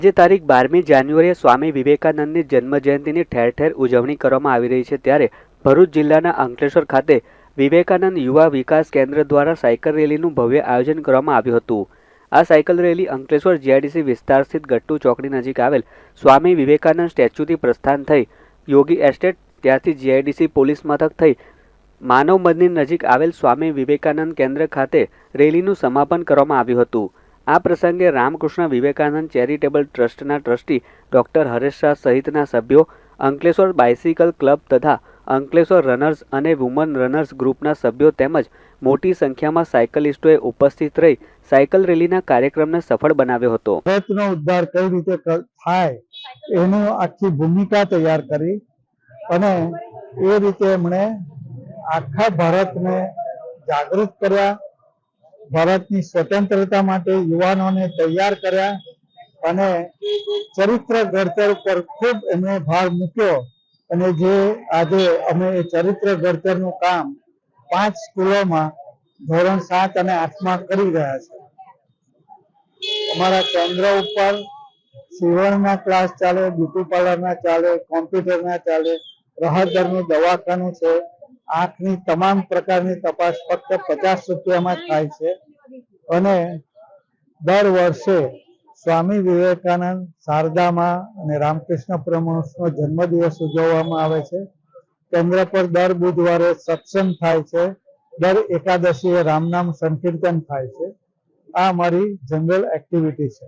આજે તારીખ 12મી જાન્યુઆરીએ સ્વામી વિવેકાનંદની જન્મજયંતિની ઠેર ઠેર ઉજવણી કરવામાં આવી રહી છે ત્યારે ભરૂચ જિલ્લાના અંકલેશ્વર ખાતે વિવેકાનંદ યુવા વિકાસ કેન્દ્ર દ્વારા સાયકલ રેલીનું ભવ્ય આયોજન કરવામાં આવ્યું હતું। આ સાયકલ રેલી અંકલેશ્વર જીઆઈડીસી વિસ્તાર સ્થિત ગટ્ટુ ચોકડી નજીક આવેલ સ્વામી વિવેકાનંદ સ્ટેચ્યુથી પ્રસ્થાન થઈ યોગી એસ્ટેટ ત્યાંથી જીઆઈડીસી પોલીસ મથક થઈ માનવ મંદિર નજીક આવેલ સ્વામી વિવેકાનંદ કેન્દ્ર ખાતે રેલીનું સમાપન કરવામાં આવ્યું હતું। આ પ્રસંગે રામકૃષ્ણ વિવેકાનંદ ચેરિટેબલ ટ્રસ્ટના ટ્રસ્ટી ડોક્ટર હરેશ શાહ સહિતના સભ્યો, અંકલેશ્વર બાઇસિકલ ક્લબ તથા અંકલેશ્વર રનર્સ અને વુમન રનર્સ ગ્રુપના સભ્યો તેમજ મોટી સંખ્યામાં સાયકલિસ્ટોએ ઉપસ્થિત રહી સાયકલ રેલીના કાર્યક્રમને સફળ બનાવ્યો હતો। ભારતનો ઉદ્ધાર કઈ રીતે થાય એની આખી ભૂમિકા તૈયાર કરી અને એ રીતે એમણે આખા ભારતને જાગૃત કર્યા, ભારતની સ્વતંત્રતા માટે યુવાનોને તૈયાર કર્યા અને ચરિત્ર ઘડતર પર ખૂબ એમણે ભાર મૂક્યો અને જે આજે અમે એ ચરિત્ર ઘડતરનું કામ 5 સ્કૂલોમાં ધોરણ 7 અને 8માં કરી રહ્યા છે। અમારા કેન્દ્ર ઉપર સીવણના ક્લાસ ચાલે, બ્યુટી પાર્લરના ચાલે, કોમ્પ્યુટરના ચાલે, રાહતદરનું દવાખાનું છે, આંખની તમામ પ્રકારની તપાસ ફક્ત 50 રૂપિયામાં થાય છે અને દર વર્ષે સ્વામી વિવેકાનંદ શારદામાં અને રામકૃષ્ણ પરમહંસનો જન્મદિવસ ઉજવવામાં આવે છે। કેન્દ્ર પર દર બુધવારે સત્સંગ થાય છે, દર એકાદશીએ રામનામ સંકીર્તન થાય છે। આ અમારી જનરલ એક્ટિવિટી છે।